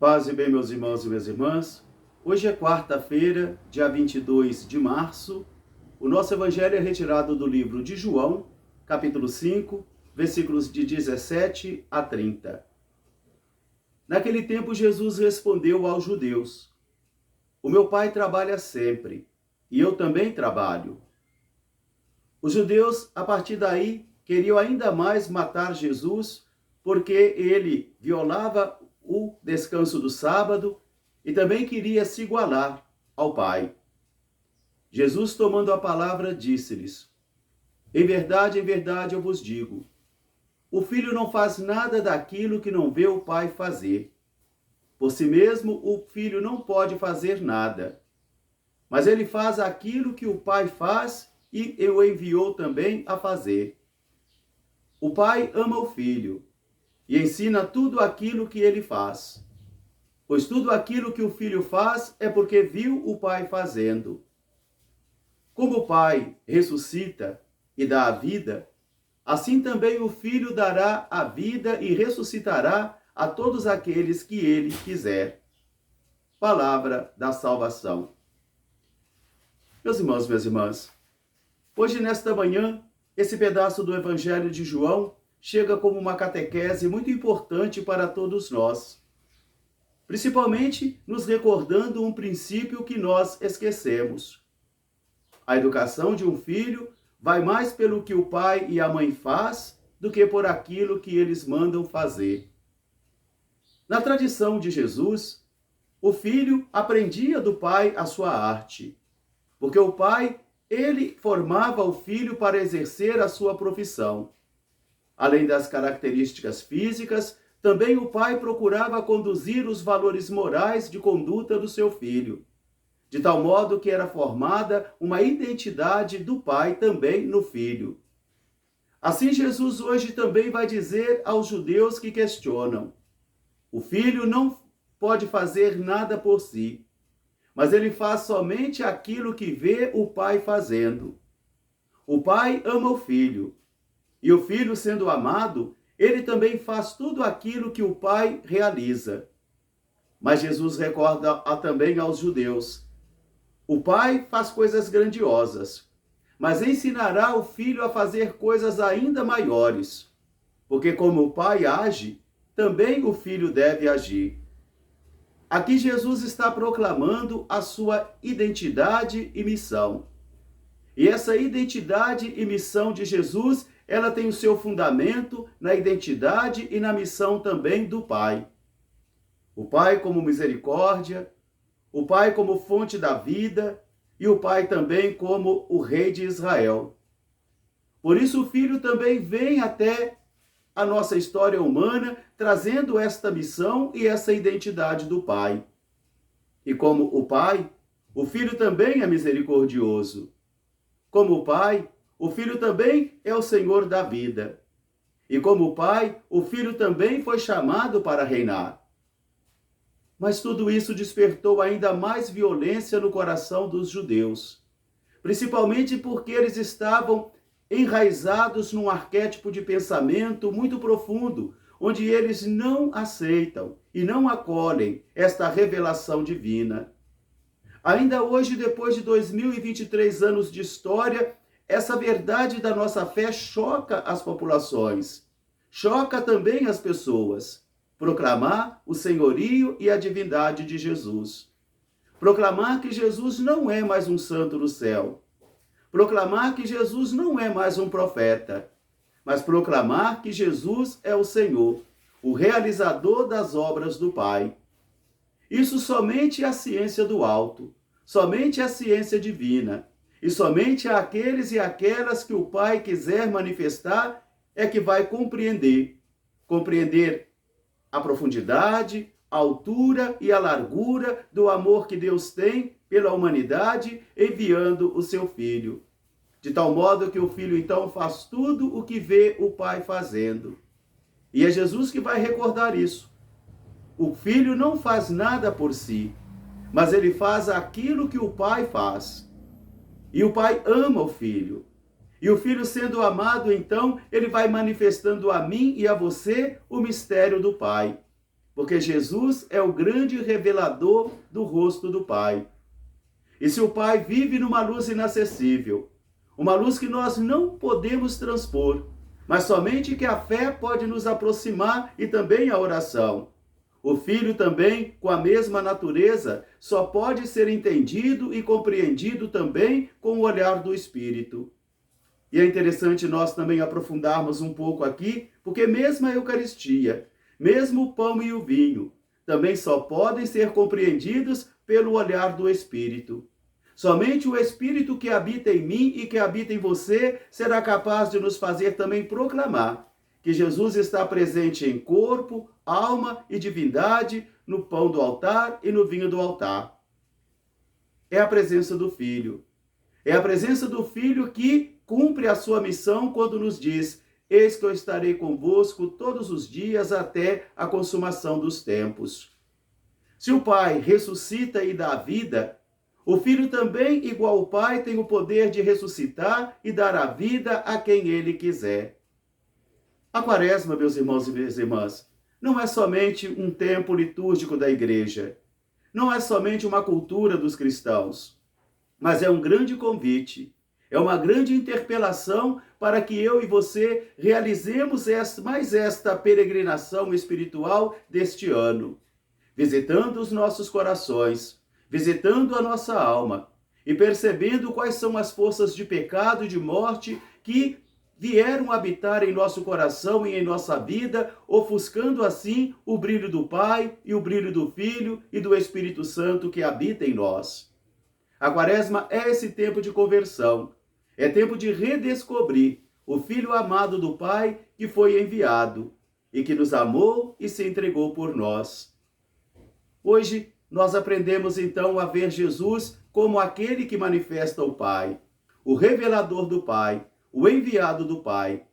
Paz e bem, meus irmãos e minhas irmãs. Hoje é quarta-feira, dia 22 de março. O nosso evangelho é retirado do livro de João, capítulo 5, versículos de 17 a 30. Naquele tempo, Jesus respondeu aos judeus: O meu Pai trabalha sempre, e eu também trabalho. Os judeus, a partir daí, queriam ainda mais matar Jesus, porque ele violava o descanso do sábado e também queria se igualar ao Pai. Jesus, tomando a palavra, disse-lhes: em verdade, eu vos digo, o Filho não faz nada daquilo que não vê o Pai fazer. Por si mesmo, o Filho não pode fazer nada, mas ele faz aquilo que o Pai faz e o enviou também a fazer. O Pai ama o Filho e ensina tudo aquilo que ele faz, pois tudo aquilo que o Filho faz é porque viu o Pai fazendo. Como o Pai ressuscita e dá a vida, assim também o Filho dará a vida e ressuscitará a todos aqueles que ele quiser. Palavra da salvação. Meus irmãos, minhas irmãs, hoje nesta manhã, esse pedaço do Evangelho de João chega como uma catequese muito importante para todos nós, principalmente nos recordando um princípio que nós esquecemos. A educação de um filho vai mais pelo que o pai e a mãe faz do que por aquilo que eles mandam fazer. Na tradição de Jesus, o filho aprendia do pai a sua arte, porque o pai, ele formava o filho para exercer a sua profissão. Além das características físicas, também o pai procurava conduzir os valores morais de conduta do seu filho, de tal modo que era formada uma identidade do pai também no filho. Assim, Jesus hoje também vai dizer aos judeus que questionam: o filho não pode fazer nada por si, mas ele faz somente aquilo que vê o pai fazendo. O pai ama o filho, e o filho, sendo amado, ele também faz tudo aquilo que o pai realiza. Mas Jesus recorda também aos judeus: o pai faz coisas grandiosas, mas ensinará o filho a fazer coisas ainda maiores, porque como o pai age, também o filho deve agir. Aqui Jesus está proclamando a sua identidade e missão. E essa identidade e missão de Jesus, ela tem o seu fundamento na identidade e na missão também do Pai. O Pai como misericórdia, o Pai como fonte da vida e o Pai também como o Rei de Israel. Por isso o Filho também vem até a nossa história humana, trazendo esta missão e essa identidade do Pai. E como o Pai, o Filho também é misericordioso. Como o Pai, o Filho também é o Senhor da vida. E como o Pai, o Filho também foi chamado para reinar. Mas tudo isso despertou ainda mais violência no coração dos judeus, principalmente porque eles estavam enraizados num arquétipo de pensamento muito profundo, onde eles não aceitam e não acolhem esta revelação divina. Ainda hoje, depois de 2023 anos de história, essa verdade da nossa fé choca as populações, choca também as pessoas. Proclamar o senhorio e a divindade de Jesus. Proclamar que Jesus não é mais um santo do céu. Proclamar que Jesus não é mais um profeta, mas proclamar que Jesus é o Senhor, o realizador das obras do Pai. Isso somente é a ciência do alto, somente a ciência divina, e somente aqueles e aquelas que o Pai quiser manifestar é que vai compreender a profundidade, a altura e a largura do amor que Deus tem pela humanidade, enviando o seu Filho. De tal modo que o Filho, então, faz tudo o que vê o Pai fazendo. E é Jesus que vai recordar isso. O Filho não faz nada por si, mas ele faz aquilo que o Pai faz. E o Pai ama o Filho. E o Filho, sendo amado, então, ele vai manifestando a mim e a você o mistério do Pai. porque Jesus é o grande revelador do rosto do Pai. E se o Pai vive numa luz inacessível, uma luz que nós não podemos transpor, mas somente que a fé pode nos aproximar e também a oração. O Filho também, com a mesma natureza, só pode ser entendido e compreendido também com o olhar do Espírito. E é interessante nós também aprofundarmos um pouco aqui, porque mesmo a Eucaristia, mesmo o pão e o vinho, também só podem ser compreendidos pelo olhar do Espírito. Somente o Espírito que habita em mim e que habita em você será capaz de nos fazer também proclamar que Jesus está presente em corpo, alma e divindade, no pão do altar e no vinho do altar. É a presença do Filho. É a presença do Filho que cumpre a sua missão quando nos diz: eis que eu estarei convosco todos os dias até a consumação dos tempos. Se o Pai ressuscita e dá vida, o Filho também, igual ao Pai, tem o poder de ressuscitar e dar a vida a quem Ele quiser. A Quaresma, meus irmãos e minhas irmãs, não é somente um tempo litúrgico da Igreja, não é somente uma cultura dos cristãos, mas é um grande convite, é uma grande interpelação para que eu e você realizemos mais esta peregrinação espiritual deste ano, visitando os nossos corações, visitando a nossa alma e percebendo quais são as forças de pecado e de morte que vieram habitar em nosso coração e em nossa vida, ofuscando assim o brilho do Pai e o brilho do Filho e do Espírito Santo que habita em nós. A Quaresma é esse tempo de conversão, é tempo de redescobrir o Filho amado do Pai que foi enviado e que nos amou e se entregou por nós. Hoje, nós aprendemos então a ver Jesus como aquele que manifesta o Pai, o revelador do Pai, o enviado do Pai,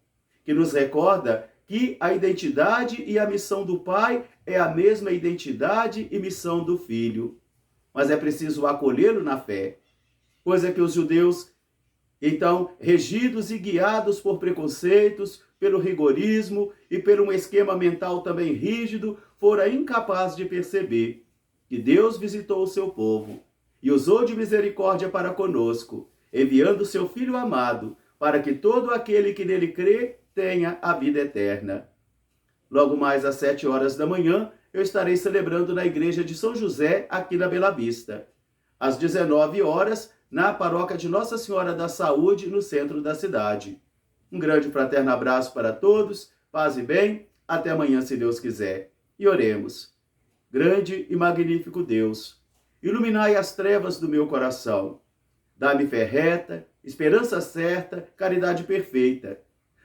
que nos recorda que a identidade e a missão do Pai é a mesma identidade e missão do Filho. Mas é preciso acolhê-lo na fé, coisa que os judeus, então, regidos e guiados por preconceitos, pelo rigorismo e por um esquema mental também rígido, foram incapazes de perceber que Deus visitou o seu povo e usou de misericórdia para conosco, enviando o seu Filho amado, para que todo aquele que nele crê tenha a vida eterna. Logo mais às 7 horas da manhã, eu estarei celebrando na igreja de São José, aqui na Bela Vista. Às 19 horas, na paróquia de Nossa Senhora da Saúde, no centro da cidade. Um grande fraterno abraço para todos, paz e bem, até amanhã se Deus quiser. E oremos. Grande e magnífico Deus, iluminai as trevas do meu coração. Dá-me fé reta, esperança certa, caridade perfeita,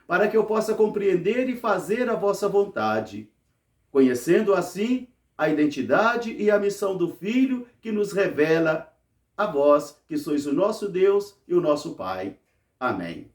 para que eu possa compreender e fazer a vossa vontade, conhecendo assim a identidade e a missão do Filho que nos revela a vós, que sois o nosso Deus e o nosso Pai. Amém.